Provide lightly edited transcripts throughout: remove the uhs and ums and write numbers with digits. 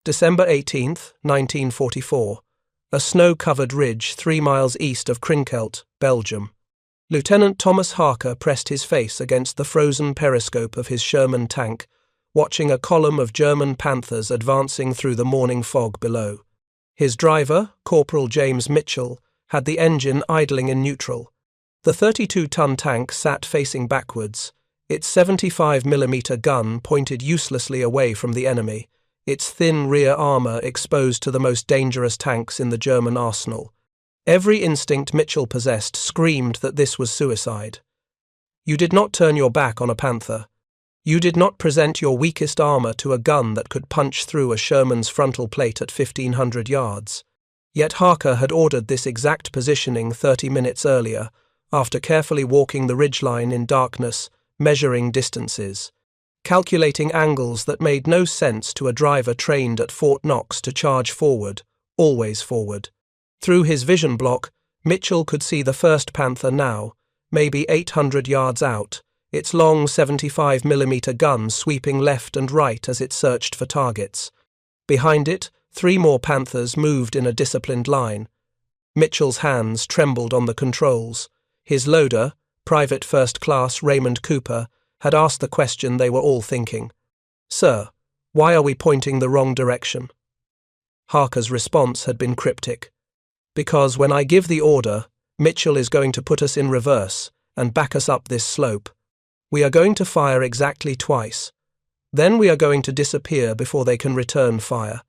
December 18th, 1944. A snow-covered ridge 3 miles east of Krinkelt, Belgium. Lieutenant Thomas Harker pressed his face against the frozen periscope of his Sherman tank, watching a column of German Panthers advancing through the morning fog below. His driver, Corporal James Mitchell, had the engine idling in neutral. The 32-ton tank sat facing backwards, its 75mm gun pointed uselessly away from the enemy, its thin rear armour exposed to the most dangerous tanks in the German arsenal. Every instinct Mitchell possessed screamed that this was suicide. You did not turn your back on a Panther. You did not present your weakest armour to a gun that could punch through a Sherman's frontal plate at 1,500 yards. Yet Harker had ordered this exact positioning 30 minutes earlier, after carefully walking the ridgeline in darkness, measuring distances, calculating angles that made no sense to a driver trained at Fort Knox to charge forward, always forward. Through his vision block, Mitchell could see the first Panther now, maybe 800 yards out, its long 75mm gun sweeping left and right as it searched for targets. Behind it, 3 more Panthers moved in a disciplined line. Mitchell's hands trembled on the controls. His loader, Private First Class Raymond Cooper, had asked the question they were all thinking. "Sir, why are we pointing the wrong direction?" Harker's response had been cryptic. "Because when I give the order, Mitchell is going to put us in reverse and back us up this slope. We are going to fire exactly twice. Then we are going to disappear before they can return fire.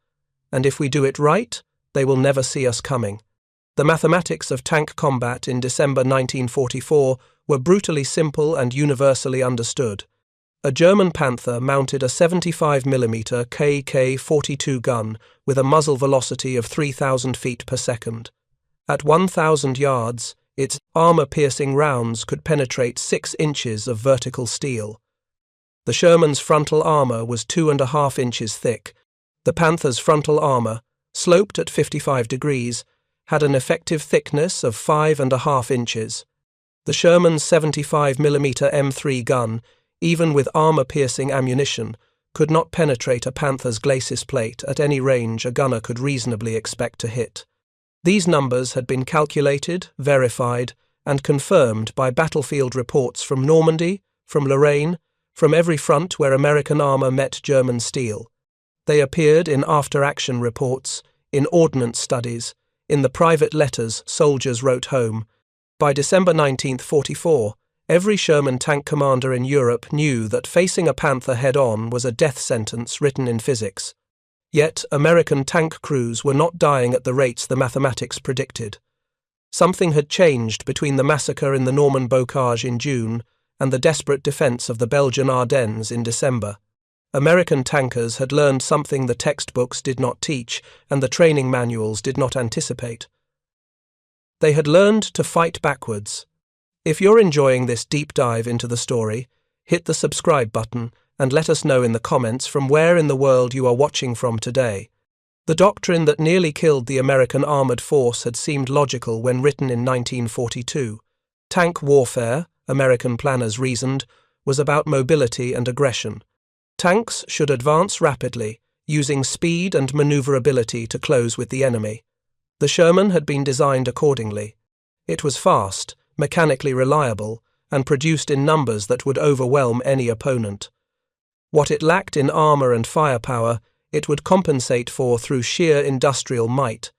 And if we do it right, they will never see us coming." The mathematics of tank combat in December 1944 were brutally simple and universally understood. A German Panther mounted a 75mm KK-42 gun with a muzzle velocity of 3,000 feet per second. At 1,000 yards, its armor-piercing rounds could penetrate 6 inches of vertical steel. The Sherman's frontal armor was 2.5 inches thick. The Panther's frontal armor, sloped at 55 degrees, had an effective thickness of 5.5 inches. The Sherman's 75mm M3 gun, even with armor-piercing ammunition, could not penetrate a Panther's glacis plate at any range a gunner could reasonably expect to hit. These numbers had been calculated, verified, and confirmed by battlefield reports from Normandy, from Lorraine, from every front where American armor met German steel. They appeared in after-action reports, in ordnance studies, in the private letters soldiers wrote home. By December 1944, every Sherman tank commander in Europe knew that facing a Panther head-on was a death sentence written in physics. Yet American tank crews were not dying at the rates the mathematics predicted. Something had changed between the massacre in the Norman Bocage in June and the desperate defense of the Belgian Ardennes in December. American tankers had learned something the textbooks did not teach and the training manuals did not anticipate. They had learned to fight backwards. If you're enjoying this deep dive into the story, hit the subscribe button and let us know in the comments from where in the world you are watching from today. The doctrine that nearly killed the American armored force had seemed logical when written in 1942. Tank warfare, American planners reasoned, was about mobility and aggression. Tanks should advance rapidly, using speed and maneuverability to close with the enemy. The Sherman had been designed accordingly. It was fast, mechanically reliable, and produced in numbers that would overwhelm any opponent. What it lacked in armor and firepower, it would compensate for through sheer industrial might.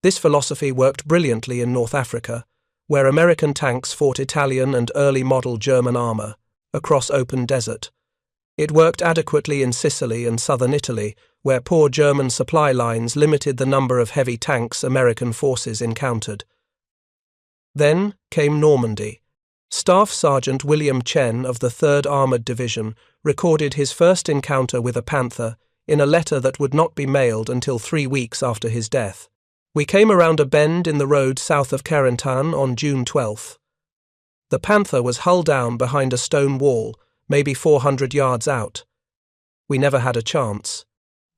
This philosophy worked brilliantly in North Africa, where American tanks fought Italian and early-model German armor, across open desert. It worked adequately in Sicily and southern Italy, where poor German supply lines limited the number of heavy tanks American forces encountered. Then came Normandy. Staff Sergeant William Chen of the 3rd Armoured Division recorded his first encounter with a Panther in a letter that would not be mailed until 3 weeks after his death. "We came around a bend in the road south of Carentan on June 12th. The Panther was hull down behind a stone wall, maybe 400 yards out. We never had a chance.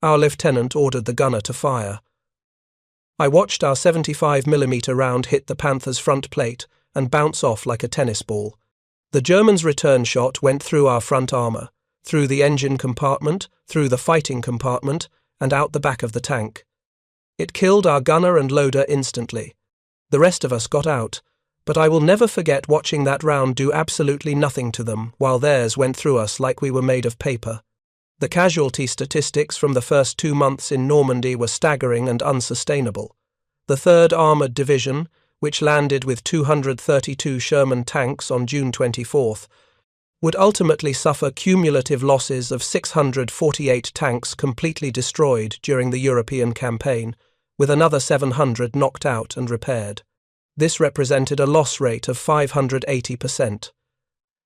Our lieutenant ordered the gunner to fire. I watched our 75mm round hit the Panther's front plate and bounce off like a tennis ball. The German's return shot went through our front armour, through the engine compartment, through the fighting compartment, and out the back of the tank. It killed our gunner and loader instantly. The rest of us got out, but I will never forget watching that round do absolutely nothing to them while theirs went through us like we were made of paper. The casualty statistics from the first 2 months in Normandy were staggering and unsustainable. The 3rd Armoured Division, which landed with 232 Sherman tanks on June 24th, would ultimately suffer cumulative losses of 648 tanks completely destroyed during the European campaign, with another 700 knocked out and repaired. This represented a loss rate of 580%.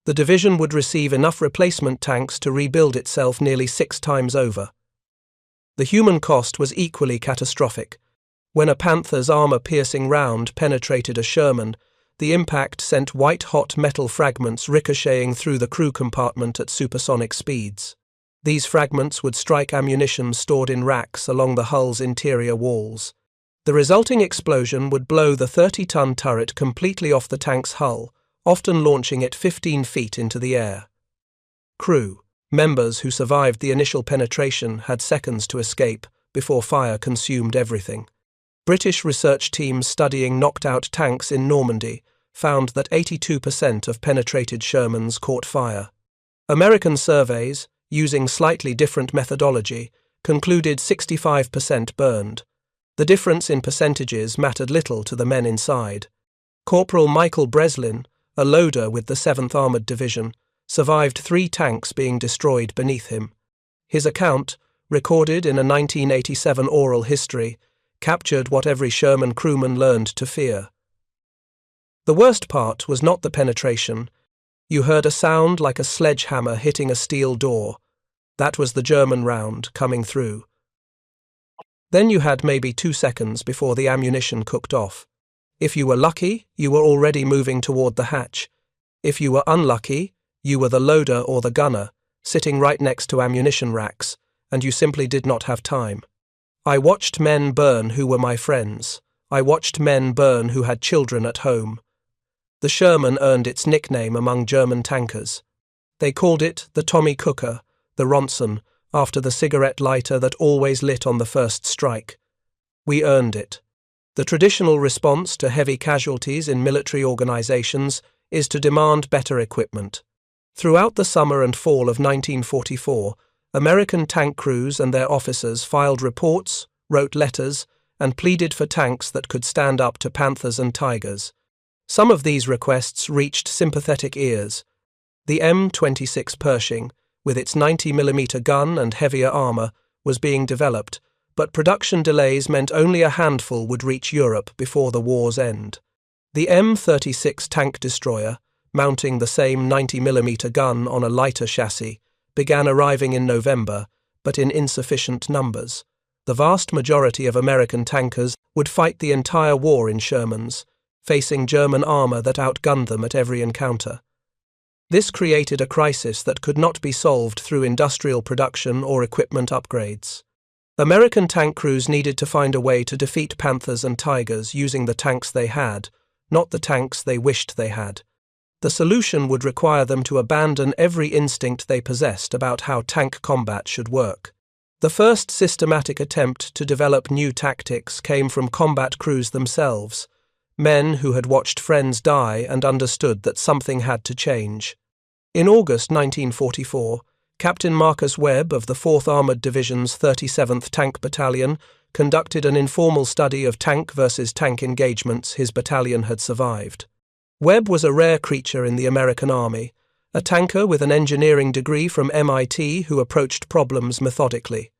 The division would receive enough replacement tanks to rebuild itself nearly 6 times over. The human cost was equally catastrophic. When a Panther's armor-piercing round penetrated a Sherman, the impact sent white-hot metal fragments ricocheting through the crew compartment at supersonic speeds. These fragments would strike ammunition stored in racks along the hull's interior walls. The resulting explosion would blow the 30-ton turret completely off the tank's hull, often launching it 15 feet into the air. Crew members who survived the initial penetration had seconds to escape before fire consumed everything. British research teams studying knocked-out tanks in Normandy found that 82% of penetrated Shermans caught fire. American surveys, using slightly different methodology, concluded 65% burned. The difference in percentages mattered little to the men inside. Corporal Michael Breslin, a loader with the 7th Armoured Division, survived 3 tanks being destroyed beneath him. His account, recorded in a 1987 oral history, captured what every Sherman crewman learned to fear. The worst part was not the penetration. You heard a sound like a sledgehammer hitting a steel door. That was the German round coming through. Then you had maybe 2 seconds before the ammunition cooked off. If you were lucky, you were already moving toward the hatch. If you were unlucky, you were the loader or the gunner, sitting right next to ammunition racks, and you simply did not have time. I watched men burn who were my friends. I watched men burn who had children at home. The Sherman earned its nickname among German tankers. They called it the Tommy Cooker, the Ronson, after the cigarette lighter that always lit on the first strike. We earned it. The traditional response to heavy casualties in military organizations is to demand better equipment. Throughout the summer and fall of 1944, American tank crews and their officers filed reports, wrote letters, and pleaded for tanks that could stand up to Panthers and Tigers. Some of these requests reached sympathetic ears. The M26 Pershing, with its 90mm gun and heavier armor, was being developed, but production delays meant only a handful would reach Europe before the war's end. The M36 tank destroyer, mounting the same 90mm gun on a lighter chassis, began arriving in November, but in insufficient numbers. The vast majority of American tankers would fight the entire war in Shermans, facing German armor that outgunned them at every encounter. This created a crisis that could not be solved through industrial production or equipment upgrades. American tank crews needed to find a way to defeat Panthers and Tigers using the tanks they had, not the tanks they wished they had. The solution would require them to abandon every instinct they possessed about how tank combat should work. The first systematic attempt to develop new tactics came from combat crews themselves, men who had watched friends die and understood that something had to change. In August 1944, Captain Marcus Webb of the 4th Armoured Division's 37th Tank Battalion conducted an informal study of tank versus tank engagements his battalion had survived. Webb was a rare creature in the American Army, a tanker with an engineering degree from MIT who approached problems methodically.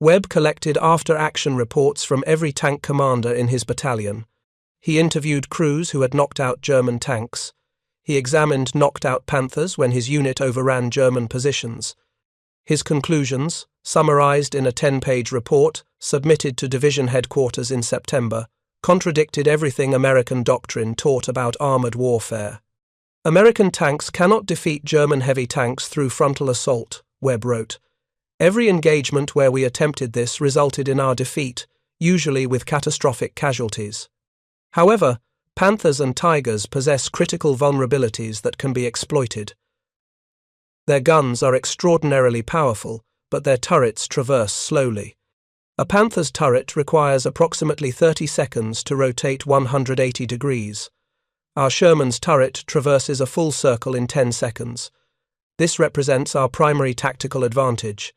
Webb collected after-action reports from every tank commander in his battalion. He interviewed crews who had knocked out German tanks. He examined knocked-out Panthers when his unit overran German positions. His conclusions, summarized in a 10-page report submitted to division headquarters in September, contradicted everything American doctrine taught about armored warfare. American tanks cannot defeat German heavy tanks through frontal assault, Webb wrote. Every engagement where we attempted this resulted in our defeat, usually with catastrophic casualties. However, Panthers and Tigers possess critical vulnerabilities that can be exploited. Their guns are extraordinarily powerful, but their turrets traverse slowly. A Panther's turret requires approximately 30 seconds to rotate 180 degrees. Our Sherman's turret traverses a full circle in 10 seconds. This represents our primary tactical advantage.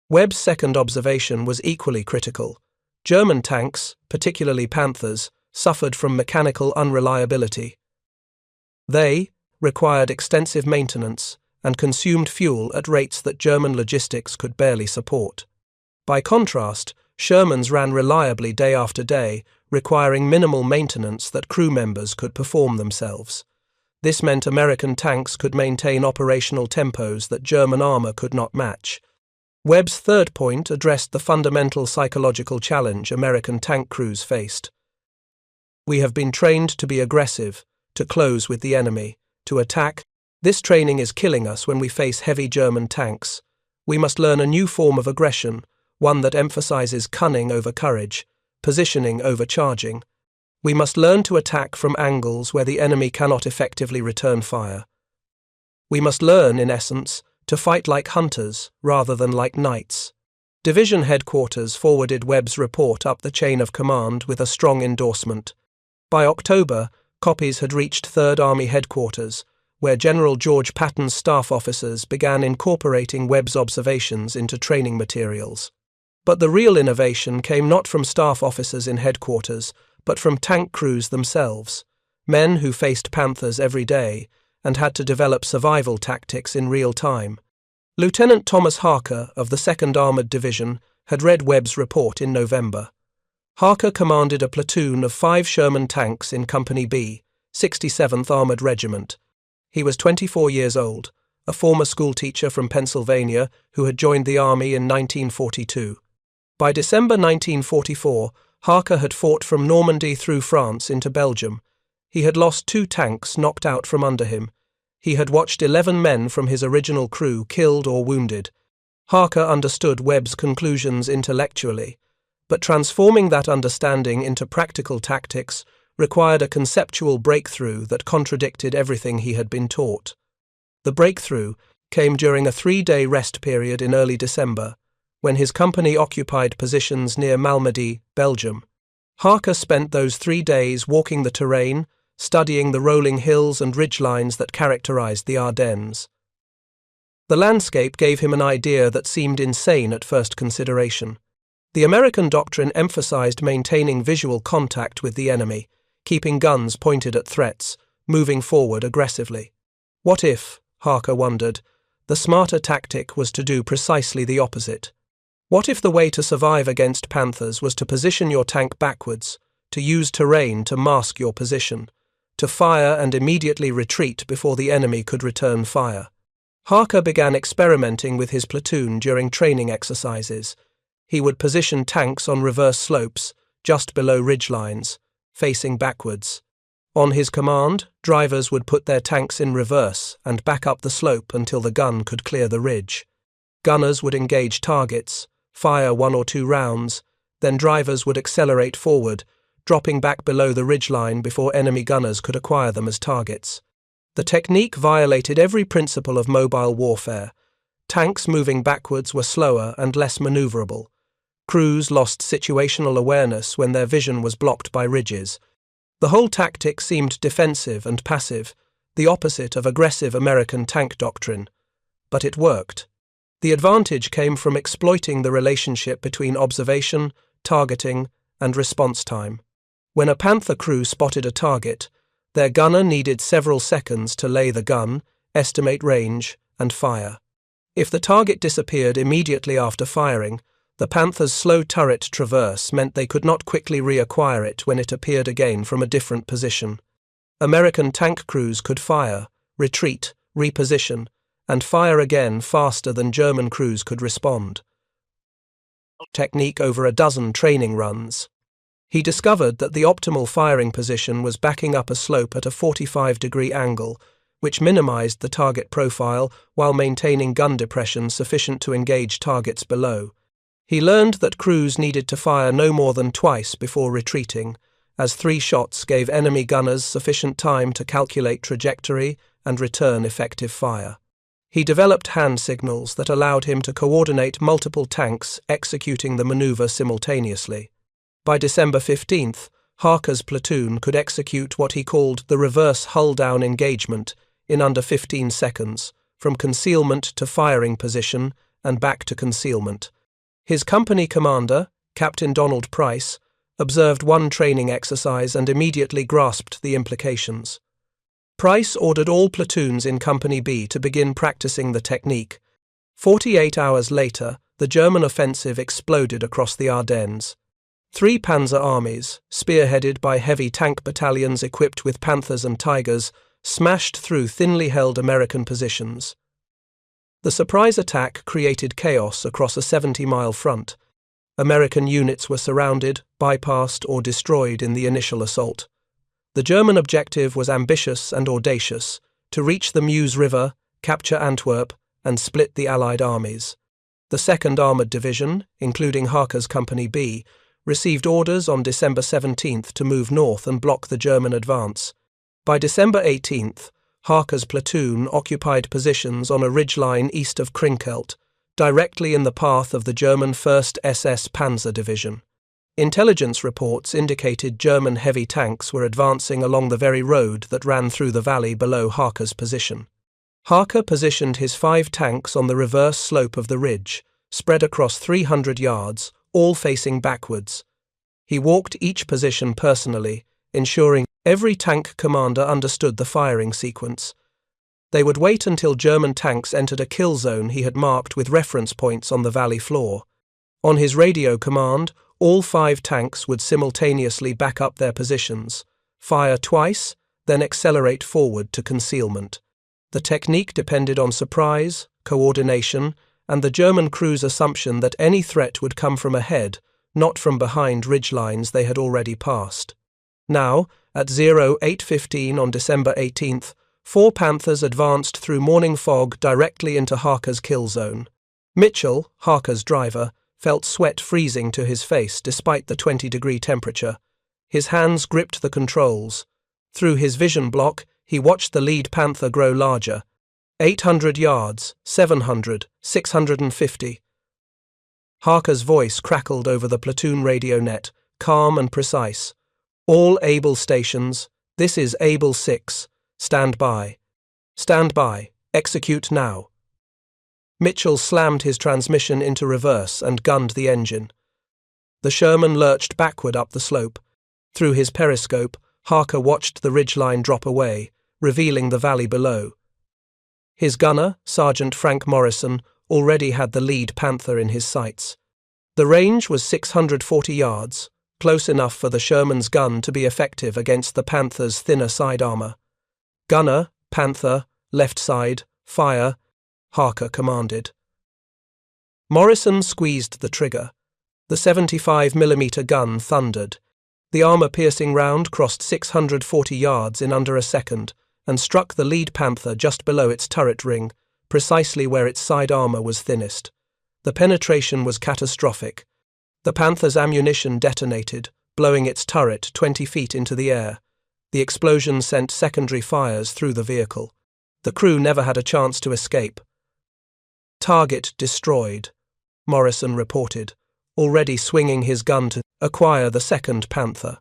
Webb's second observation was equally critical. German tanks, particularly Panthers, suffered from mechanical unreliability. They required extensive maintenance and consumed fuel at rates that German logistics could barely support. By contrast, Shermans ran reliably day after day, requiring minimal maintenance that crew members could perform themselves. This meant American tanks could maintain operational tempos that German armor could not match. Webb's third point addressed the fundamental psychological challenge American tank crews faced. We have been trained to be aggressive, to close with the enemy, to attack. This training is killing us when we face heavy German tanks. We must learn a new form of aggression, one that emphasizes cunning over courage, positioning over charging. We must learn to attack from angles where the enemy cannot effectively return fire. We must learn, in essence, to fight like hunters rather than like knights. Division headquarters forwarded Webb's report up the chain of command with a strong endorsement. By October, copies had reached 3rd Army headquarters, where General George Patton's staff officers began incorporating Webb's observations into training materials. But the real innovation came not from staff officers in headquarters, but from tank crews themselves, men who faced Panthers every day and had to develop survival tactics in real time. Lieutenant Thomas Harker of the 2nd Armored Division had read Webb's report in November. Harker commanded a platoon of 5 Sherman tanks in Company B, 67th Armored Regiment. He was 24 years old, a former schoolteacher from Pennsylvania who had joined the Army in 1942. By December 1944, Harker had fought from Normandy through France into Belgium. He had lost 2 tanks knocked out from under him. He had watched 11 men from his original crew killed or wounded. Harker understood Webb's conclusions intellectually, but transforming that understanding into practical tactics required a conceptual breakthrough that contradicted everything he had been taught. The breakthrough came during a 3-day rest period in early December, when his company occupied positions near Malmedy, Belgium. Harker spent those 3 days walking the terrain, studying the rolling hills and ridgelines that characterized the Ardennes. The landscape gave him an idea that seemed insane at first consideration. The American doctrine emphasized maintaining visual contact with the enemy, keeping guns pointed at threats, moving forward aggressively. What if, Harker wondered, the smarter tactic was to do precisely the opposite? What if the way to survive against Panthers was to position your tank backwards, to use terrain to mask your position, to fire and immediately retreat before the enemy could return fire? Harker began experimenting with his platoon during training exercises. He would position tanks on reverse slopes, just below ridgelines, facing backwards. On his command, drivers would put their tanks in reverse and back up the slope until the gun could clear the ridge. Gunners would engage targets, fire 1 or 2 rounds, then drivers would accelerate forward, dropping back below the ridgeline before enemy gunners could acquire them as targets. The technique violated every principle of mobile warfare. Tanks moving backwards were slower and less maneuverable. Crews lost situational awareness when their vision was blocked by ridges. The whole tactic seemed defensive and passive, the opposite of aggressive American tank doctrine. But it worked. The advantage came from exploiting the relationship between observation, targeting, and response time. When a Panther crew spotted a target, their gunner needed several seconds to lay the gun, estimate range, and fire. If the target disappeared immediately after firing, the Panther's slow turret traverse meant they could not quickly reacquire it when it appeared again from a different position. American tank crews could fire, retreat, reposition, and fire again faster than German crews could respond. Technique over a dozen training runs. He discovered that the optimal firing position was backing up a slope at a 45-degree angle, which minimized the target profile while maintaining gun depression sufficient to engage targets below. He learned that crews needed to fire no more than twice before retreating, as 3 shots gave enemy gunners sufficient time to calculate trajectory and return effective fire. He developed hand signals that allowed him to coordinate multiple tanks executing the maneuver simultaneously. By December 15th, Harker's platoon could execute what he called the reverse hull-down engagement in under 15 seconds, from concealment to firing position and back to concealment. His company commander, Captain Donald Price, observed one training exercise and immediately grasped the implications. Price ordered all platoons in Company B to begin practicing the technique. 48 hours later, the German offensive exploded across the Ardennes. 3 Panzer armies, spearheaded by heavy tank battalions equipped with Panthers and Tigers, smashed through thinly held American positions. The surprise attack created chaos across a 70-mile front. American units were surrounded, bypassed, or destroyed in the initial assault. The German objective was ambitious and audacious: to reach the Meuse River, capture Antwerp, and split the Allied armies. The 2nd Armoured Division, including Harker's Company B, received orders on December 17th to move north and block the German advance. By December 18th, Harker's platoon occupied positions on a ridgeline east of Krinkelt, directly in the path of the German 1st SS Panzer Division. Intelligence reports indicated German heavy tanks were advancing along the very road that ran through the valley below Harker's position. Harker positioned his 5 tanks on the reverse slope of the ridge, spread across 300 yards, all facing backwards. He walked each position personally, ensuring every tank commander understood the firing sequence. They would wait until German tanks entered a kill zone he had marked with reference points on the valley floor. On his radio command, all 5 tanks would simultaneously back up their positions, fire twice, then accelerate forward to concealment. The technique depended on surprise, coordination, and the German crew's assumption that any threat would come from ahead, not from behind ridgelines they had already passed. Now, at 08:15 on December 18th, 4 Panthers advanced through morning fog directly into Harker's kill zone. Mitchell, Harker's driver, felt sweat freezing to his face despite the 20-degree temperature. His hands gripped the controls. Through his vision block, he watched the lead Panther grow larger. 800 yards, 700, 650. Harker's voice crackled over the platoon radio net, calm and precise. All Able stations, this is Able 6. Stand by. Stand by. Execute now. Mitchell slammed his transmission into reverse and gunned the engine. The Sherman lurched backward up the slope. Through his periscope, Harker watched the ridgeline drop away, revealing the valley below. His gunner, Sergeant Frank Morrison, already had the lead Panther in his sights. The range was 640 yards, close enough for the Sherman's gun to be effective against the Panther's thinner side armor. Gunner, Panther, left side, fire, Harker commanded. Morrison squeezed the trigger. The 75mm gun thundered. The armor-piercing round crossed 640 yards in under a second and struck the lead Panther just below its turret ring, precisely where its side armor was thinnest. The penetration was catastrophic. The Panther's ammunition detonated, blowing its turret 20 feet into the air. The explosion sent secondary fires through the vehicle. The crew never had a chance to escape. Target destroyed, Morrison reported, already swinging his gun to acquire the 2nd Panther.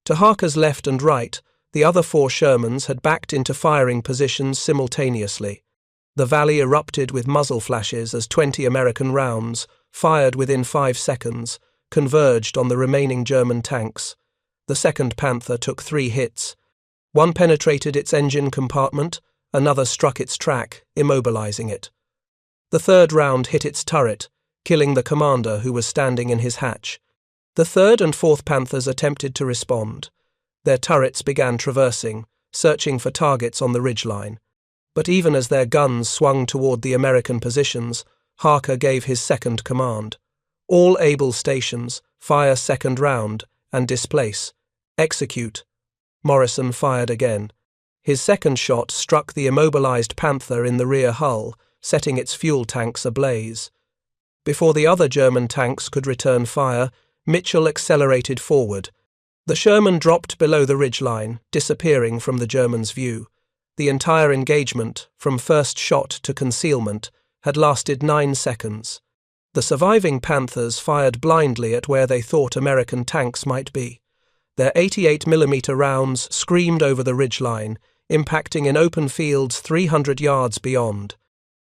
To Harker's left and right, the other 4 Shermans had backed into firing positions simultaneously. The valley erupted with muzzle flashes as 20 American rounds, fired within 5 seconds, converged on the remaining German tanks. The 2nd Panther took 3 hits. One penetrated its engine compartment, another struck its track, immobilizing it. The 3rd round hit its turret, killing the commander who was standing in his hatch. The 3rd and 4th Panthers attempted to respond. Their turrets began traversing, searching for targets on the ridgeline. But even as their guns swung toward the American positions, Harker gave his 2nd command. All Able stations, fire 2nd round, and displace. Execute. Morrison fired again. His 2nd shot struck the immobilized Panther in the rear hull, setting its fuel tanks ablaze. Before the other German tanks could return fire, Mitchell accelerated forward. The Sherman dropped below the ridgeline, disappearing from the Germans' view. The entire engagement, from first shot to concealment, had lasted 9 seconds. The surviving Panthers fired blindly at where they thought American tanks might be. Their 88mm rounds screamed over the ridgeline, impacting in open fields 300 yards beyond.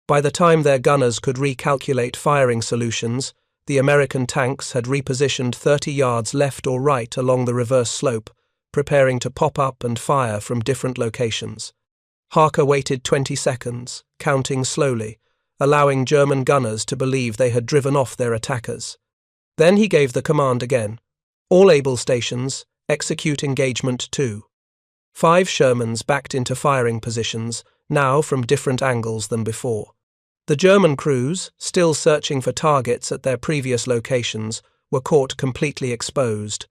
By the time their gunners could recalculate firing solutions, the American tanks had repositioned 30 yards left or right along the reverse slope, preparing to pop up and fire from different locations. Harker waited 20 seconds, counting slowly, allowing German gunners to believe they had driven off their attackers. Then he gave the command again. All able stations, execute engagement 2. 5 Shermans backed into firing positions, now from different angles than before. The German crews, still searching for targets at their previous locations, were caught completely exposed.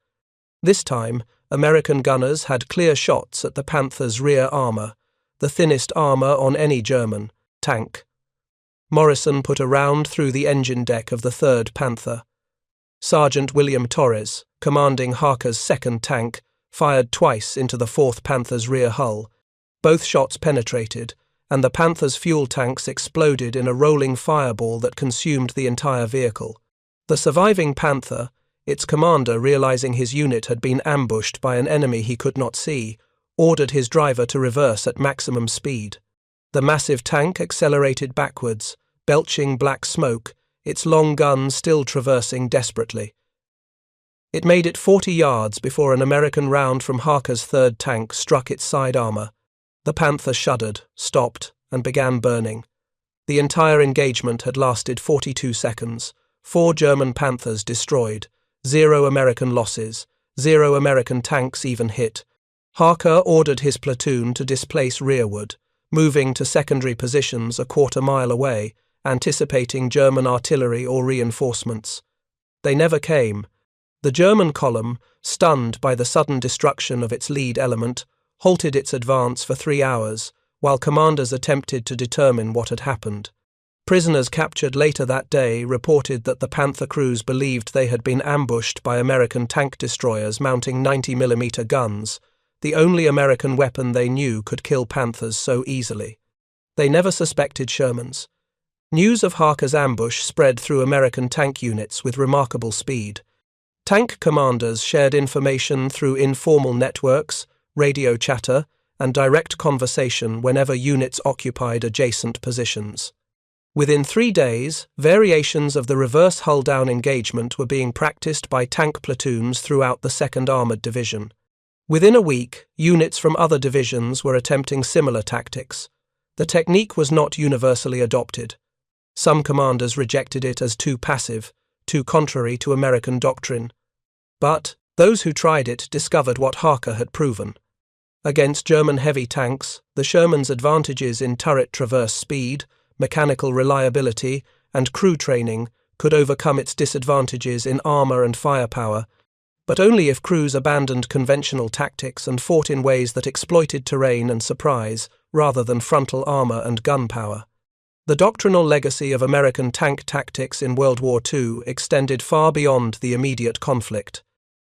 This time, American gunners had clear shots at the Panther's rear armor, the thinnest armor on any German tank. Morrison put a round through the engine deck of the 3rd Panther. Sergeant William Torres, commanding Harker's 2nd tank, fired twice into the 4th Panther's rear hull. Both shots penetrated, and the Panther's fuel tanks exploded in a rolling fireball that consumed the entire vehicle. The surviving Panther, its commander realizing his unit had been ambushed by an enemy he could not see, ordered his driver to reverse at maximum speed. The massive tank accelerated backwards, belching black smoke, its long gun still traversing desperately. It made it 40 yards before an American round from Harker's 3rd tank struck its side armor. The Panther shuddered, stopped, and began burning. The entire engagement had lasted 42 seconds, 4 German Panthers destroyed, 0 American losses, 0 American tanks even hit. Harker ordered his platoon to displace rearward, moving to secondary positions a quarter-mile away, anticipating German artillery or reinforcements. They never came. The German column, stunned by the sudden destruction of its lead element, halted its advance for 3 hours, while commanders attempted to determine what had happened. Prisoners captured later that day reported that the Panther crews believed they had been ambushed by American tank destroyers mounting 90mm guns, the only American weapon they knew could kill Panthers so easily. They never suspected Shermans. News of Harker's ambush spread through American tank units with remarkable speed. Tank commanders shared information through informal networks, radio chatter, and direct conversation whenever units occupied adjacent positions. Within 3 days, variations of the reverse hull-down engagement were being practiced by tank platoons throughout the 2nd Armored Division. Within a week, units from other divisions were attempting similar tactics. The technique was not universally adopted. Some commanders rejected it as too passive, too contrary to American doctrine. But those who tried it discovered what Harker had proven. Against German heavy tanks, the Sherman's advantages in turret traverse speed, mechanical reliability, and crew training could overcome its disadvantages in armor and firepower, but only if crews abandoned conventional tactics and fought in ways that exploited terrain and surprise rather than frontal armor and gunpowder. The doctrinal legacy of American tank tactics in World War II extended far beyond the immediate conflict.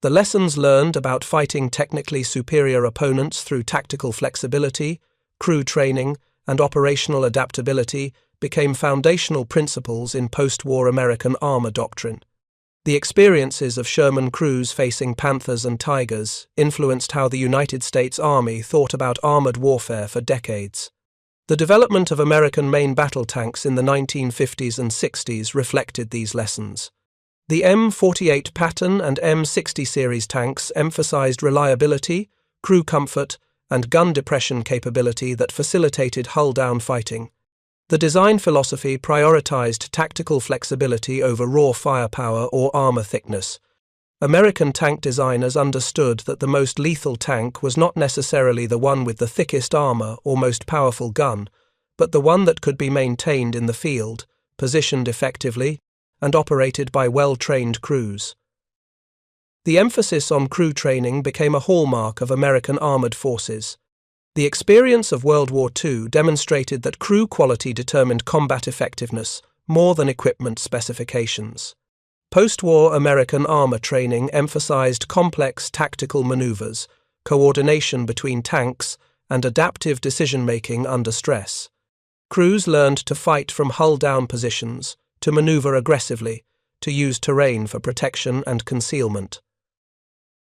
The lessons learned about fighting technically superior opponents through tactical flexibility, crew training, and operational adaptability became foundational principles in post-war American armor doctrine. The experiences of Sherman crews facing Panthers and Tigers influenced how the United States Army thought about armored warfare for decades. The development of American main battle tanks in the 1950s and 60s reflected these lessons. The M48 Patton and M60 series tanks emphasized reliability, crew comfort, and gun depression capability that facilitated hull-down fighting. The design philosophy prioritized tactical flexibility over raw firepower or armor thickness. American tank designers understood that the most lethal tank was not necessarily the one with the thickest armor or most powerful gun, but the one that could be maintained in the field, positioned effectively, and operated by well-trained crews. The emphasis on crew training became a hallmark of American armored forces. The experience of World War II demonstrated that crew quality determined combat effectiveness more than equipment specifications. Post-war American armor training emphasized complex tactical maneuvers, coordination between tanks, and adaptive decision-making under stress. Crews learned to fight from hull-down positions, to maneuver aggressively, to use terrain for protection and concealment.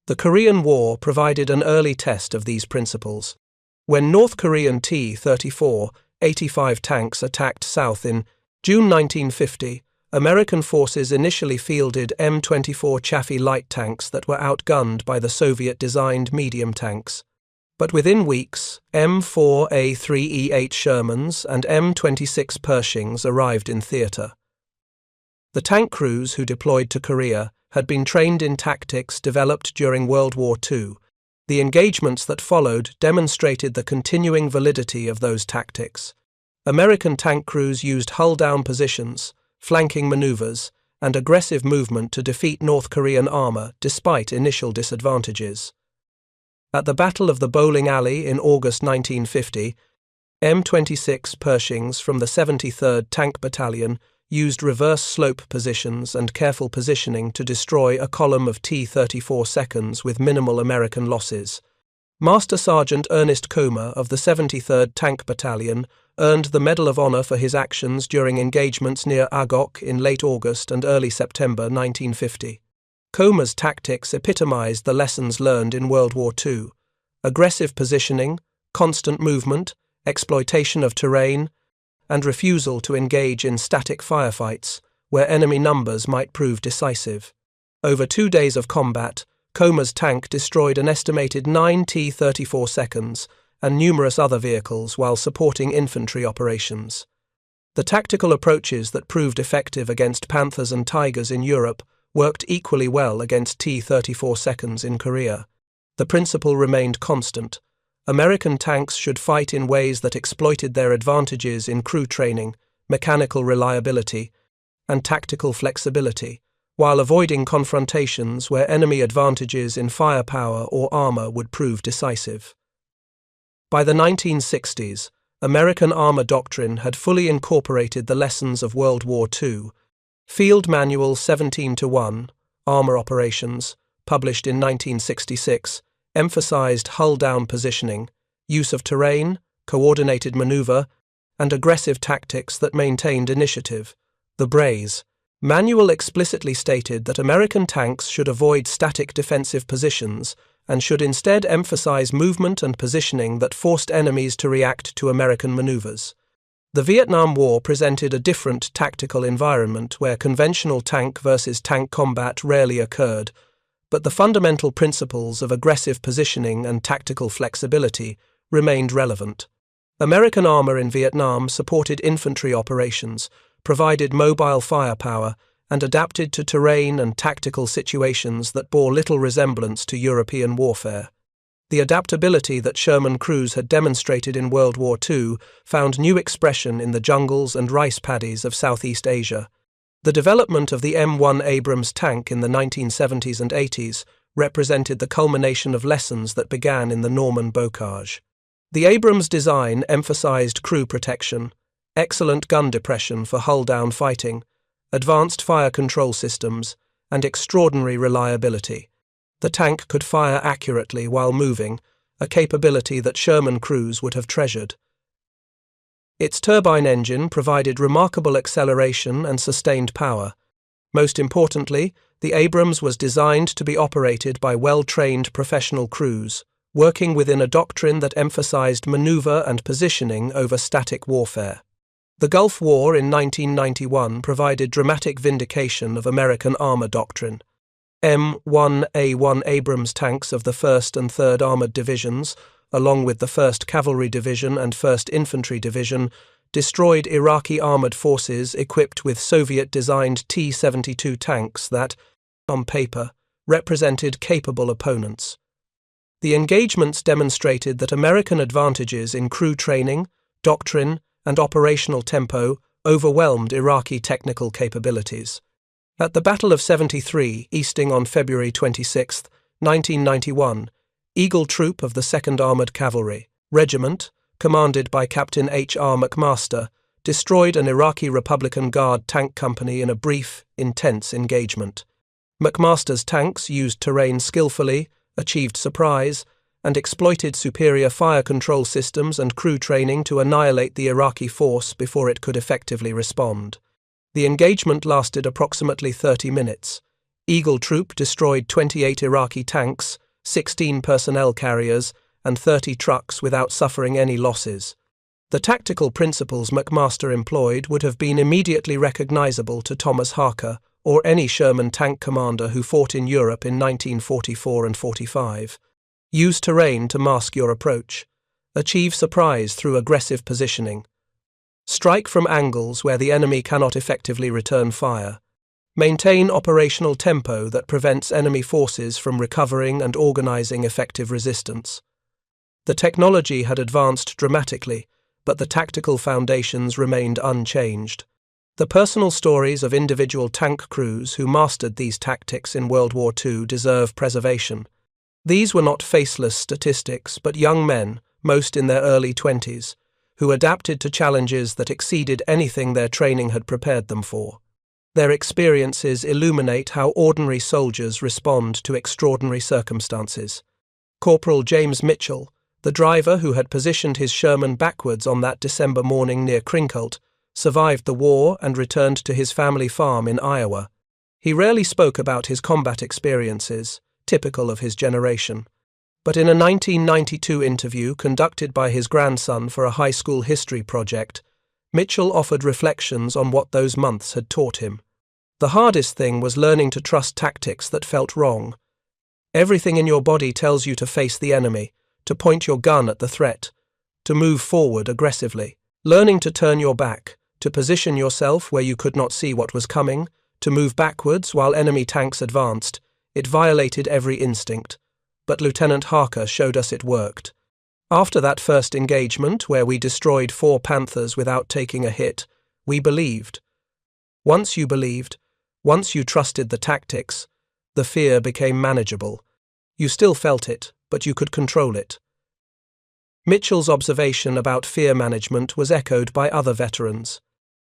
The Korean War provided an early test of these principles. When North Korean T-34-85 tanks attacked south in June 1950, American forces initially fielded M24 Chaffee light tanks that were outgunned by the Soviet-designed medium tanks. But within weeks, M4A3E8 Shermans and M26 Pershings arrived in theater. The tank crews who deployed to Korea had been trained in tactics developed during World War II. The engagements that followed demonstrated the continuing validity of those tactics. American tank crews used hull-down positions, flanking maneuvers, and aggressive movement to defeat North Korean armor despite initial disadvantages. At the Battle of the Bowling Alley in August 1950, M26 Pershings from the 73rd Tank Battalion used reverse slope positions and careful positioning to destroy a column of T-34 seconds with minimal American losses. Master Sergeant Ernest Comer of the 73rd Tank Battalion earned the Medal of Honor for his actions during engagements near Agok in late August and early September 1950. Comer's tactics epitomized the lessons learned in World War II: aggressive positioning, constant movement, exploitation of terrain, and refusal to engage in static firefights, where enemy numbers might prove decisive. Over 2 days of combat, Comer's tank destroyed an estimated 9 T-34 seconds and numerous other vehicles while supporting infantry operations. The tactical approaches that proved effective against Panthers and Tigers in Europe worked equally well against T-34 seconds in Korea. The principle remained constant. American tanks should fight in ways that exploited their advantages in crew training, mechanical reliability, and tactical flexibility, while avoiding confrontations where enemy advantages in firepower or armor would prove decisive. By the 1960s, American armor doctrine had fully incorporated the lessons of World War II. Field Manual 17-1, Armor Operations, published in 1966, emphasized hull-down positioning, use of terrain, coordinated maneuver, and aggressive tactics that maintained initiative. The Braze Manual explicitly stated that American tanks should avoid static defensive positions and should instead emphasize movement and positioning that forced enemies to react to American maneuvers. The Vietnam War presented a different tactical environment where conventional tank versus tank combat rarely occurred, but the fundamental principles of aggressive positioning and tactical flexibility remained relevant. American armor in Vietnam supported infantry operations, provided mobile firepower, and adapted to terrain and tactical situations that bore little resemblance to European warfare. The adaptability that Sherman crews had demonstrated in World War II found new expression in the jungles and rice paddies of Southeast Asia. The development of the M1 Abrams tank in the 1970s and 80s represented the culmination of lessons that began in the Norman bocage. The Abrams design emphasized crew protection, excellent gun depression for hull-down fighting, advanced fire control systems, and extraordinary reliability. The tank could fire accurately while moving, a capability that Sherman crews would have treasured. Its turbine engine provided remarkable acceleration and sustained power. Most importantly, the Abrams was designed to be operated by well-trained professional crews, working within a doctrine that emphasized maneuver and positioning over static warfare. The Gulf War in 1991 provided dramatic vindication of American armor doctrine. M1A1 Abrams tanks of the 1st and 3rd Armored Divisions, along with the 1st Cavalry Division and 1st Infantry Division, destroyed Iraqi armored forces equipped with Soviet-designed T-72 tanks that, on paper, represented capable opponents. The engagements demonstrated that American advantages in crew training, doctrine, and operational tempo overwhelmed Iraqi technical capabilities. At the Battle of 73, easting on February 26, 1991, Eagle Troop of the 2nd Armored Cavalry Regiment, commanded by Captain H.R. McMaster, destroyed an Iraqi Republican Guard tank company in a brief, intense engagement. McMaster's tanks used terrain skillfully, achieved surprise, and exploited superior fire control systems and crew training to annihilate the Iraqi force before it could effectively respond. The engagement lasted approximately 30 minutes. Eagle Troop destroyed 28 Iraqi tanks, 16 personnel carriers, and 30 trucks without suffering any losses. The tactical principles McMaster employed would have been immediately recognizable to Thomas Harker or any Sherman tank commander who fought in Europe in 1944 and 45. Use terrain to mask your approach. Achieve surprise through aggressive positioning. Strike from angles where the enemy cannot effectively return fire. Maintain operational tempo that prevents enemy forces from recovering and organizing effective resistance. The technology had advanced dramatically, but the tactical foundations remained unchanged. The personal stories of individual tank crews who mastered these tactics in World War II deserve preservation. These were not faceless statistics, but young men, most in their early 20s, who adapted to challenges that exceeded anything their training had prepared them for. Their experiences illuminate how ordinary soldiers respond to extraordinary circumstances. Corporal James Mitchell, the driver who had positioned his Sherman backwards on that December morning near Crinkelt, survived the war and returned to his family farm in Iowa. He rarely spoke about his combat experiences, typical of his generation. But in a 1992 interview conducted by his grandson for a high school history project, Mitchell offered reflections on what those months had taught him. The hardest thing was learning to trust tactics that felt wrong. Everything in your body tells you to face the enemy, to point your gun at the threat, to move forward aggressively. Learning to turn your back, to position yourself where you could not see what was coming, to move backwards while enemy tanks advanced, it violated every instinct. But Lieutenant Harker showed us it worked. After that first engagement, where we destroyed 4 Panthers without taking a hit, we believed. Once you believed, once you trusted the tactics, the fear became manageable. You still felt it, but you could control it. Mitchell's observation about fear management was echoed by other veterans.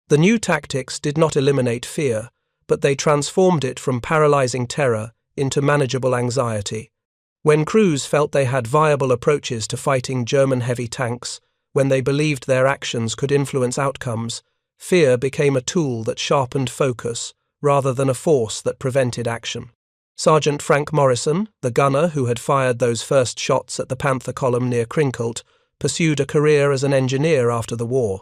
The new tactics did not eliminate fear, but they transformed it from paralyzing terror into manageable anxiety. When crews felt they had viable approaches to fighting German heavy tanks, when they believed their actions could influence outcomes, fear became a tool that sharpened focus rather than a force that prevented action. Sergeant Frank Morrison, the gunner who had fired those first shots at the Panther column near Crinkelt, pursued a career as an engineer after the war.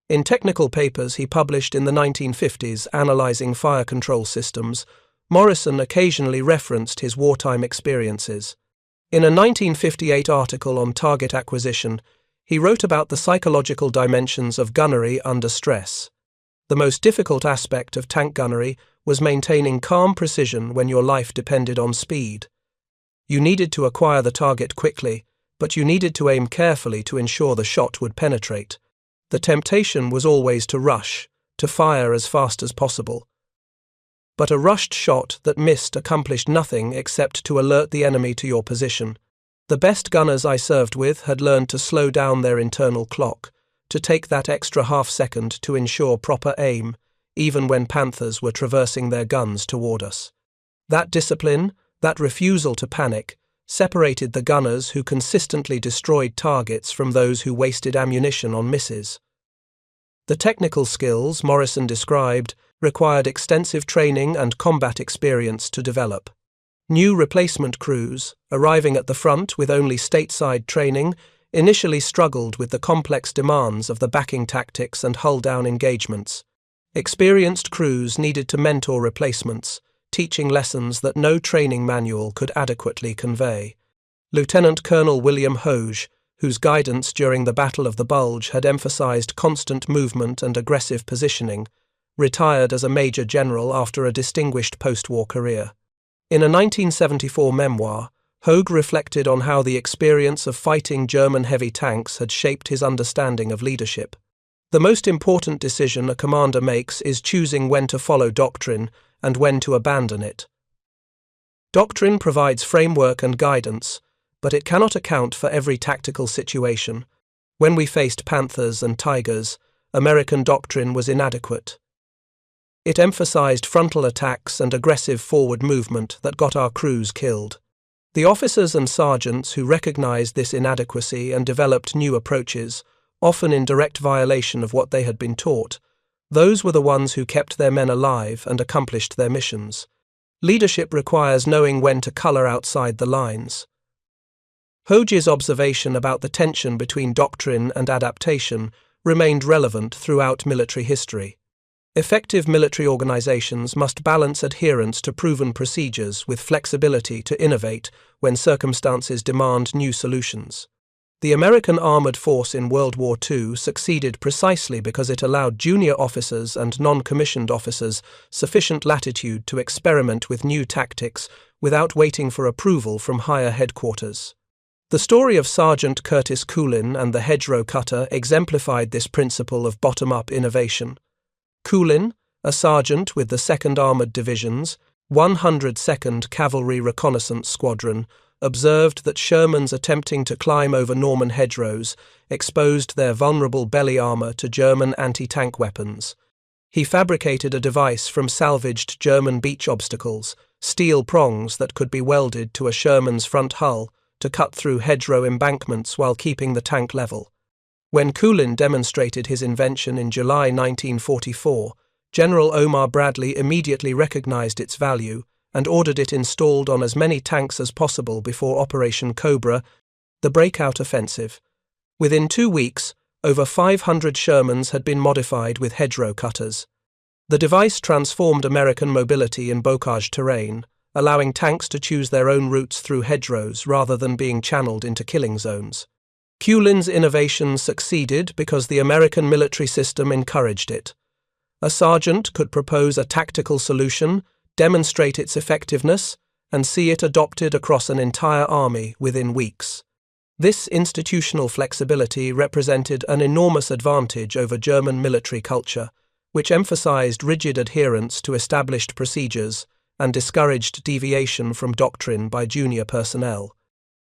In technical papers he published in the 1950s analyzing fire control systems, Morrison occasionally referenced his wartime experiences. In a 1958 article on target acquisition, he wrote about the psychological dimensions of gunnery under stress. The most difficult aspect of tank gunnery was maintaining calm precision when your life depended on speed. You needed to acquire the target quickly, but you needed to aim carefully to ensure the shot would penetrate. The temptation was always to rush, to fire as fast as possible. But a rushed shot that missed accomplished nothing except to alert the enemy to your position. The best gunners I served with had learned to slow down their internal clock, to take that extra half-second to ensure proper aim, even when Panthers were traversing their guns toward us. That discipline, that refusal to panic, separated the gunners who consistently destroyed targets from those who wasted ammunition on misses. The technical skills Morrison described required extensive training and combat experience to develop. New replacement crews, arriving at the front with only stateside training, initially struggled with the complex demands of the backing tactics and hull-down engagements. Experienced crews needed to mentor replacements, teaching lessons that no training manual could adequately convey. Lieutenant Colonel William Hoge, whose guidance during the Battle of the Bulge had emphasized constant movement and aggressive positioning, retired as a major general after a distinguished post-war career. In a 1974 memoir, Hoge reflected on how the experience of fighting German heavy tanks had shaped his understanding of leadership. The most important decision a commander makes is choosing when to follow doctrine and when to abandon it. Doctrine provides framework and guidance, but it cannot account for every tactical situation. When we faced Panthers and Tigers, American doctrine was inadequate. It emphasized frontal attacks and aggressive forward movement that got our crews killed. The officers and sergeants who recognized this inadequacy and developed new approaches, often in direct violation of what they had been taught, those were the ones who kept their men alive and accomplished their missions. Leadership requires knowing when to color outside the lines. Hodge's observation about the tension between doctrine and adaptation remained relevant throughout military history. Effective military organizations must balance adherence to proven procedures with flexibility to innovate when circumstances demand new solutions. The American armored force in World War II succeeded precisely because it allowed junior officers and non-commissioned officers sufficient latitude to experiment with new tactics without waiting for approval from higher headquarters. The story of Sergeant Curtis Coolin and the hedgerow cutter exemplified this principle of bottom-up innovation. Coolin, a sergeant with the 2nd Armored Division's 102nd Cavalry Reconnaissance Squadron, observed that Shermans attempting to climb over Norman hedgerows exposed their vulnerable belly armor to German anti-tank weapons. He fabricated a device from salvaged German beach obstacles, steel prongs that could be welded to a Sherman's front hull to cut through hedgerow embankments while keeping the tank level. When Coolin demonstrated his invention in July 1944, General Omar Bradley immediately recognized its value and ordered it installed on as many tanks as possible before Operation Cobra, the breakout offensive. Within 2 weeks, over 500 Shermans had been modified with hedgerow cutters. The device transformed American mobility in bocage terrain, allowing tanks to choose their own routes through hedgerows rather than being channeled into killing zones. Coolin's innovation succeeded because the American military system encouraged it. A sergeant could propose a tactical solution, demonstrate its effectiveness, and see it adopted across an entire army within weeks. This institutional flexibility represented an enormous advantage over German military culture, which emphasized rigid adherence to established procedures and discouraged deviation from doctrine by junior personnel.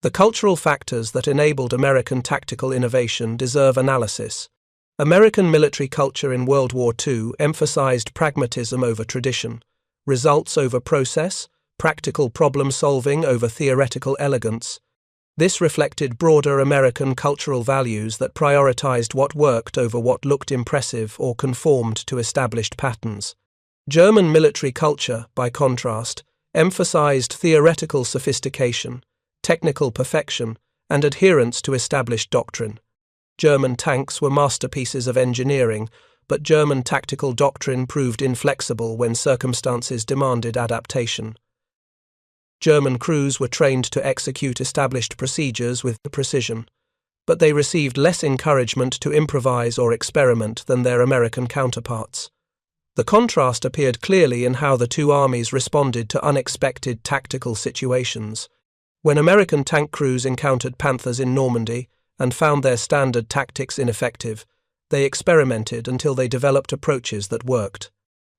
The cultural factors that enabled American tactical innovation deserve analysis. American military culture in World War II emphasized pragmatism over tradition, results over process, practical problem-solving over theoretical elegance. This reflected broader American cultural values that prioritized what worked over what looked impressive or conformed to established patterns. German military culture, by contrast, emphasized theoretical sophistication, technical perfection, and adherence to established doctrine. German tanks were masterpieces of engineering, but German tactical doctrine proved inflexible when circumstances demanded adaptation. German crews were trained to execute established procedures with precision, but they received less encouragement to improvise or experiment than their American counterparts. The contrast appeared clearly in how the two armies responded to unexpected tactical situations. When American tank crews encountered Panthers in Normandy and found their standard tactics ineffective, they experimented until they developed approaches that worked.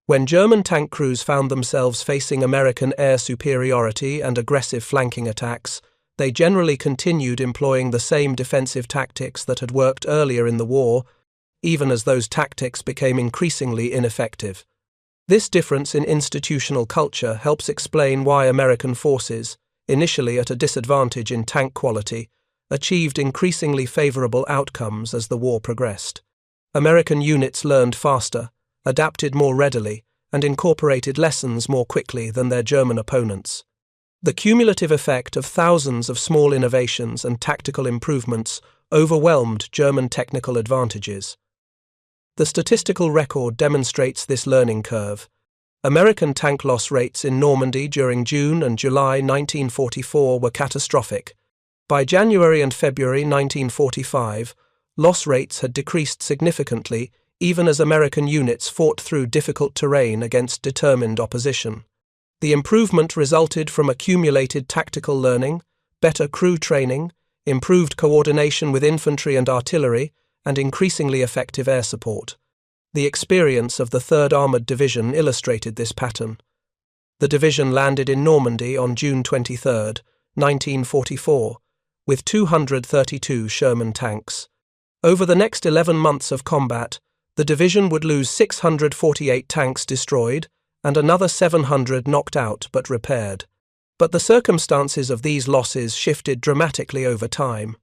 When German tank crews found themselves facing American air superiority and aggressive flanking attacks, they generally continued employing the same defensive tactics that had worked earlier in the war, even as those tactics became increasingly ineffective. This difference in institutional culture helps explain why American forces, initially at a disadvantage in tank quality, achieved increasingly favorable outcomes as the war progressed. American units learned faster, adapted more readily, and incorporated lessons more quickly than their German opponents. The cumulative effect of thousands of small innovations and tactical improvements overwhelmed German technical advantages. The statistical record demonstrates this learning curve. American tank loss rates in Normandy during June and July 1944 were catastrophic. By January and February 1945, loss rates had decreased significantly even as American units fought through difficult terrain against determined opposition. The improvement resulted from accumulated tactical learning, better crew training, improved coordination with infantry and artillery, and increasingly effective air support. The experience of the 3rd Armored Division illustrated this pattern. The division landed in Normandy on June 23, 1944, with 232 Sherman tanks. Over the next 11 months of combat, the division would lose 648 tanks destroyed and another 700 knocked out but repaired. But the circumstances of these losses shifted dramatically over time.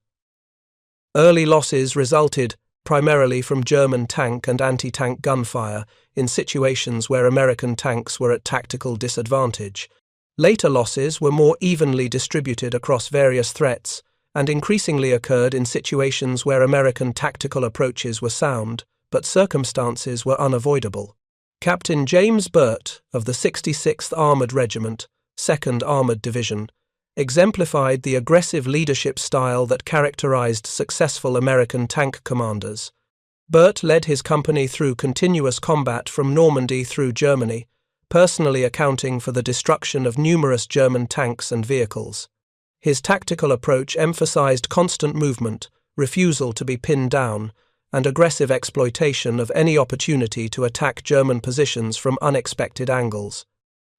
Early losses resulted primarily from German tank and anti-tank gunfire in situations where American tanks were at tactical disadvantage. Later losses were more evenly distributed across various threats and increasingly occurred in situations where American tactical approaches were sound, but circumstances were unavoidable. Captain James Burt of the 66th Armored Regiment, 2nd Armored Division, exemplified the aggressive leadership style that characterized successful American tank commanders. Burt led his company through continuous combat from Normandy through Germany, personally accounting for the destruction of numerous German tanks and vehicles. His tactical approach emphasized constant movement, refusal to be pinned down, and aggressive exploitation of any opportunity to attack German positions from unexpected angles.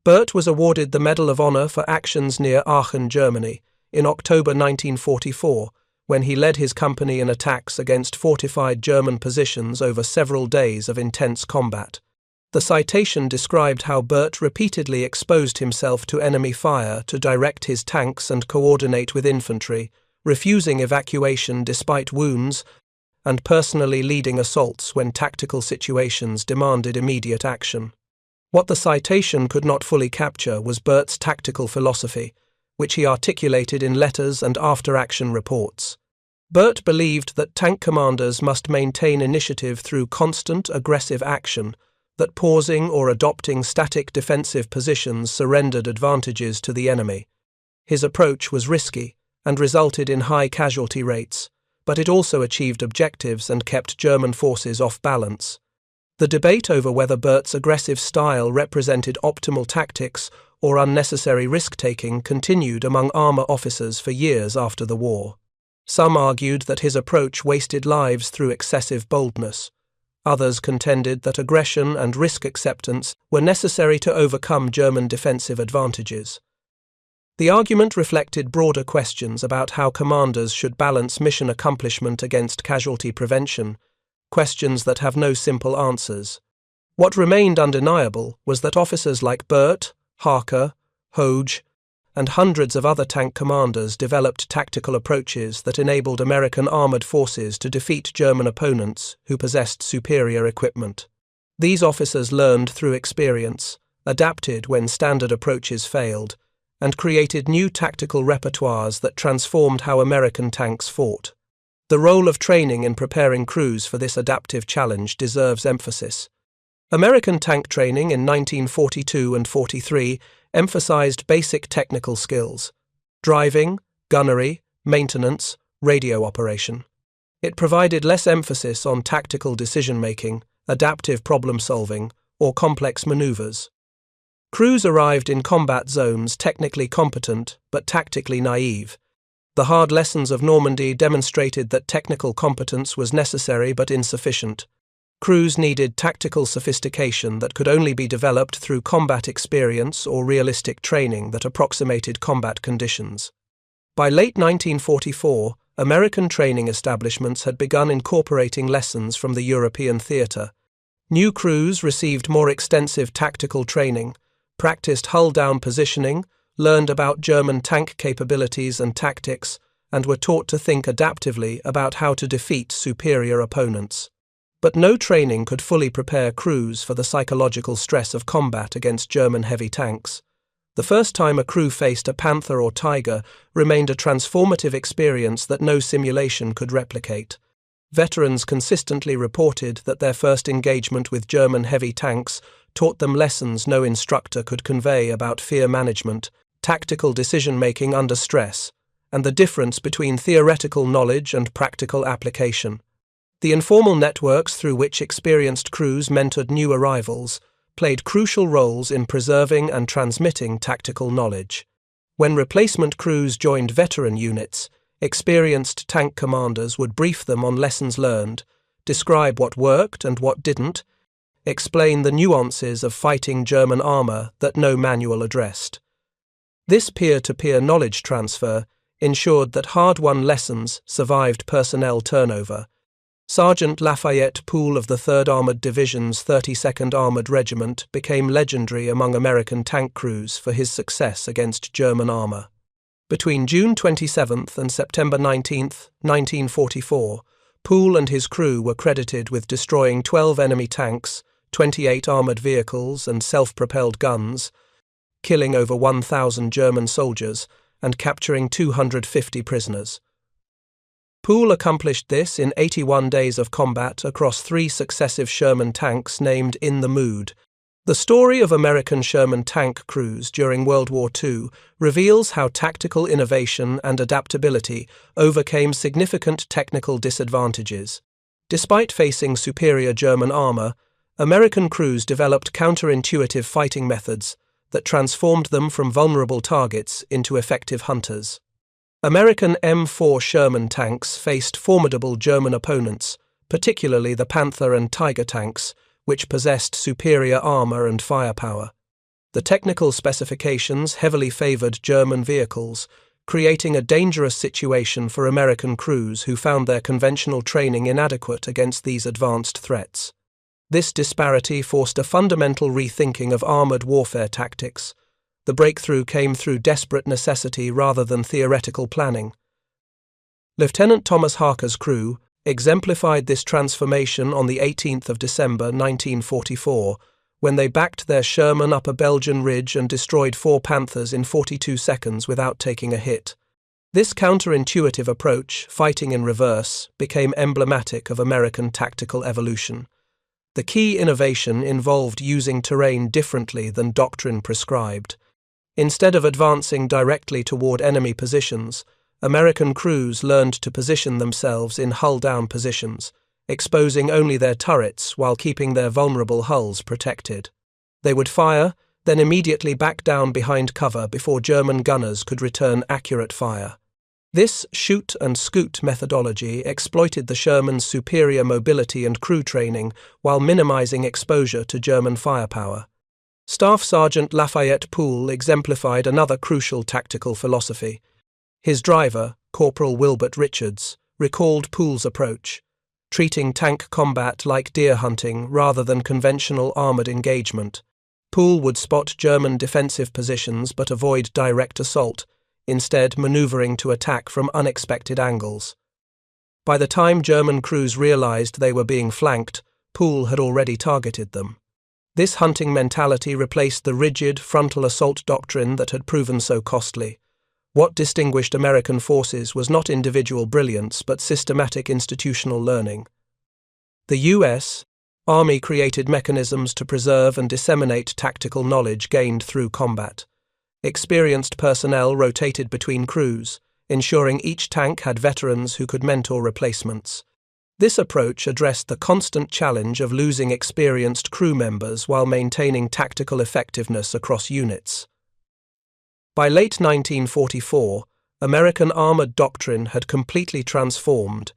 Burt was awarded the Medal of Honor for actions near Aachen, Germany, in October 1944, when he led his company in attacks against fortified German positions over several days of intense combat. The citation described how Burt repeatedly exposed himself to enemy fire to direct his tanks and coordinate with infantry, refusing evacuation despite wounds, and personally leading assaults when tactical situations demanded immediate action. What the citation could not fully capture was Burt's tactical philosophy, which he articulated in letters and after-action reports. Burt believed that tank commanders must maintain initiative through constant, aggressive action, that pausing or adopting static defensive positions surrendered advantages to the enemy. His approach was risky and resulted in high casualty rates, but it also achieved objectives and kept German forces off balance. The debate over whether Burt's aggressive style represented optimal tactics or unnecessary risk-taking continued among armor officers for years after the war. Some argued that his approach wasted lives through excessive boldness. Others contended that aggression and risk acceptance were necessary to overcome German defensive advantages. The argument reflected broader questions about how commanders should balance mission accomplishment against casualty prevention, questions that have no simple answers. What remained undeniable was that officers like Burt, Harker, Hoge, and hundreds of other tank commanders developed tactical approaches that enabled American armored forces to defeat German opponents who possessed superior equipment. These officers learned through experience, adapted when standard approaches failed, and created new tactical repertoires that transformed how American tanks fought. The role of training in preparing crews for this adaptive challenge deserves emphasis. American tank training in 1942 and 43 emphasized basic technical skills: driving, gunnery, maintenance, radio operation. It provided less emphasis on tactical decision-making, adaptive problem-solving, or complex maneuvers. Crews arrived in combat zones technically competent but tactically naive. The hard lessons of Normandy demonstrated that technical competence was necessary but insufficient. Crews needed tactical sophistication that could only be developed through combat experience or realistic training that approximated combat conditions. By late 1944, American training establishments had begun incorporating lessons from the European theatre. New crews received more extensive tactical training, practiced hull-down positioning, learned about German tank capabilities and tactics, and were taught to think adaptively about how to defeat superior opponents. But no training could fully prepare crews for the psychological stress of combat against German heavy tanks. The first time a crew faced a Panther or Tiger remained a transformative experience that no simulation could replicate. Veterans consistently reported that their first engagement with German heavy tanks taught them lessons no instructor could convey about fear management, tactical decision-making under stress, and the difference between theoretical knowledge and practical application. The informal networks through which experienced crews mentored new arrivals played crucial roles in preserving and transmitting tactical knowledge. When replacement crews joined veteran units, experienced tank commanders would brief them on lessons learned, describe what worked and what didn't, explain the nuances of fighting German armor that no manual addressed. This peer-to-peer knowledge transfer ensured that hard-won lessons survived personnel turnover, Sergeant Lafayette Poole of the 3rd Armored Division's 32nd Armored Regiment became legendary among American tank crews for his success against German armor. Between June 27 and September 19, 1944, Poole and his crew were credited with destroying 12 enemy tanks, 28 armored vehicles and self-propelled guns, killing over 1,000 German soldiers and capturing 250 prisoners. Poole accomplished this in 81 days of combat across 3 successive Sherman tanks named In the Mood. The story of American Sherman tank crews during World War II reveals how tactical innovation and adaptability overcame significant technical disadvantages. Despite facing superior German armor, American crews developed counterintuitive fighting methods that transformed them from vulnerable targets into effective hunters. American M4 Sherman tanks faced formidable German opponents, particularly the Panther and Tiger tanks, which possessed superior armor and firepower. The technical specifications heavily favored German vehicles, creating a dangerous situation for American crews who found their conventional training inadequate against these advanced threats. This disparity forced a fundamental rethinking of armored warfare tactics. The breakthrough came through desperate necessity rather than theoretical planning. Lieutenant Thomas Harker's crew exemplified this transformation on the 18th of December 1944, when they backed their Sherman up a Belgian ridge and destroyed 4 Panthers in 42 seconds without taking a hit. This counterintuitive approach, fighting in reverse, became emblematic of American tactical evolution. The key innovation involved using terrain differently than doctrine prescribed. Instead of advancing directly toward enemy positions, American crews learned to position themselves in hull-down positions, exposing only their turrets while keeping their vulnerable hulls protected. They would fire, then immediately back down behind cover before German gunners could return accurate fire. This shoot-and-scoot methodology exploited the Sherman's superior mobility and crew training while minimizing exposure to German firepower. Staff Sergeant Lafayette Poole exemplified another crucial tactical philosophy. His driver, Corporal Wilbert Richards, recalled Poole's approach, treating tank combat like deer hunting rather than conventional armored engagement. Poole would spot German defensive positions but avoid direct assault, instead maneuvering to attack from unexpected angles. By the time German crews realized they were being flanked, Poole had already targeted them. This hunting mentality replaced the rigid frontal assault doctrine that had proven so costly. What distinguished American forces was not individual brilliance but systematic institutional learning. The U.S. Army created mechanisms to preserve and disseminate tactical knowledge gained through combat. Experienced personnel rotated between crews, ensuring each tank had veterans who could mentor replacements. This approach addressed the constant challenge of losing experienced crew members while maintaining tactical effectiveness across units. By late 1944, American armored doctrine had completely transformed.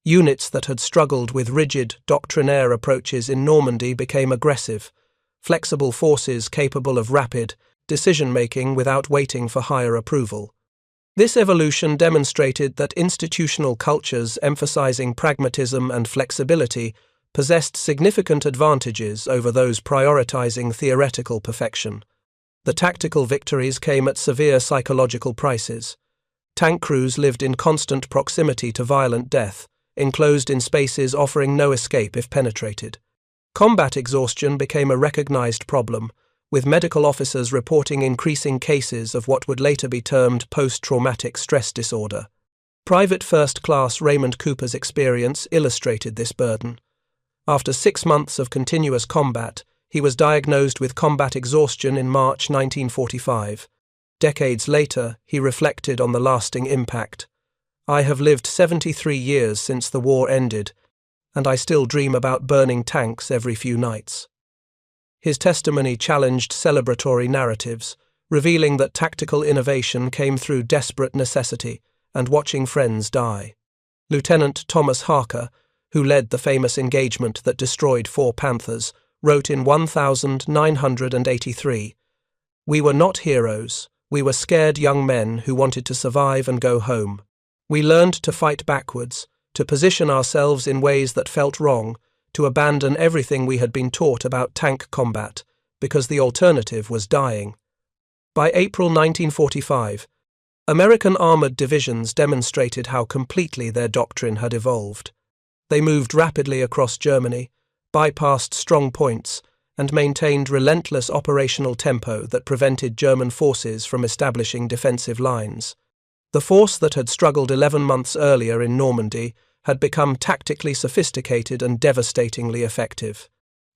Units that had struggled with rigid, doctrinaire approaches in Normandy became aggressive, flexible forces capable of rapid decision-making without waiting for higher approval. This evolution demonstrated that institutional cultures emphasizing pragmatism and flexibility possessed significant advantages over those prioritizing theoretical perfection. The tactical victories came at severe psychological prices. Tank crews lived in constant proximity to violent death, enclosed in spaces offering no escape if penetrated. Combat exhaustion became a recognized problem, with medical officers reporting increasing cases of what would later be termed post-traumatic stress disorder. Private First Class Raymond Cooper's experience illustrated this burden. After 6 months of continuous combat, he was diagnosed with combat exhaustion in March 1945. Decades later, he reflected on the lasting impact. "I have lived 73 years since the war ended, and I still dream about burning tanks every few nights." His testimony challenged celebratory narratives, revealing that tactical innovation came through desperate necessity and watching friends die. Lieutenant Thomas Harker, who led the famous engagement that destroyed 4 Panthers, wrote in 1983, "We were not heroes, we were scared young men who wanted to survive and go home. We learned to fight backwards, to position ourselves in ways that felt wrong, to abandon everything we had been taught about tank combat, because the alternative was dying. By April 1945, American armored divisions demonstrated how completely their doctrine had evolved. They moved rapidly across Germany, bypassed strong points, and maintained relentless operational tempo that prevented German forces from establishing defensive lines. The force that had struggled 11 months earlier in Normandy had become tactically sophisticated and devastatingly effective.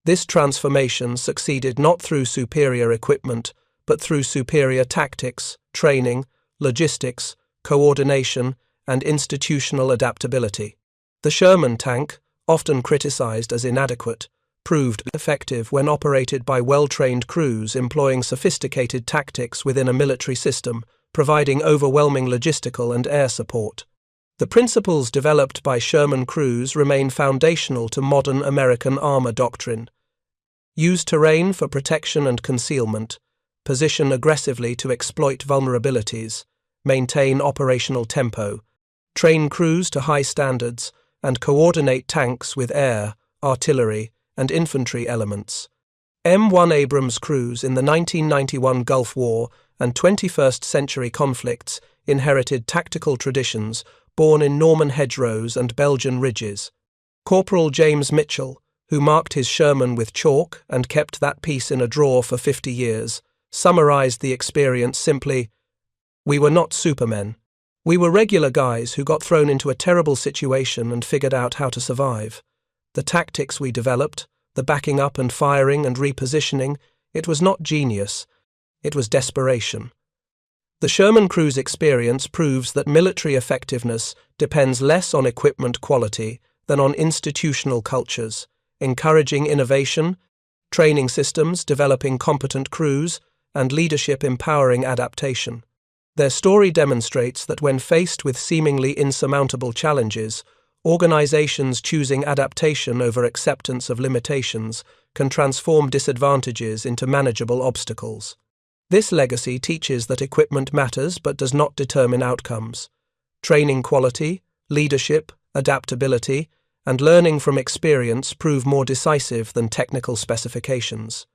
This transformation succeeded not through superior equipment, but through superior tactics, training, logistics, coordination, and institutional adaptability. The Sherman tank, often criticized as inadequate, proved effective when operated by well-trained crews employing sophisticated tactics within a military system, providing overwhelming logistical and air support. The principles developed by Sherman crews remain foundational to modern American armor doctrine. Use terrain for protection and concealment, position aggressively to exploit vulnerabilities, maintain operational tempo, train crews to high standards, and coordinate tanks with air, artillery, and infantry elements. M1 Abrams crews in the 1991 Gulf War and 21st century conflicts inherited tactical traditions born in Norman hedgerows and Belgian ridges. Corporal James Mitchell, who marked his Sherman with chalk and kept that piece in a drawer for 50 years, summarized the experience simply: "We were not supermen. We were regular guys who got thrown into a terrible situation and figured out how to survive. The tactics we developed, the backing up and firing and repositioning, it was not genius, it was desperation." The Sherman crew's experience proves that military effectiveness depends less on equipment quality than on institutional cultures, encouraging innovation, training systems developing competent crews, and leadership empowering adaptation. Their story demonstrates that when faced with seemingly insurmountable challenges, organizations choosing adaptation over acceptance of limitations can transform disadvantages into manageable obstacles. This legacy teaches that equipment matters but does not determine outcomes. Training quality, leadership, adaptability, and learning from experience prove more decisive than technical specifications.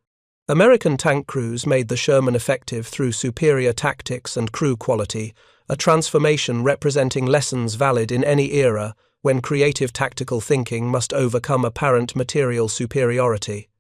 American tank crews made the Sherman effective through superior tactics and crew quality, a transformation representing lessons valid in any era when creative tactical thinking must overcome apparent material superiority.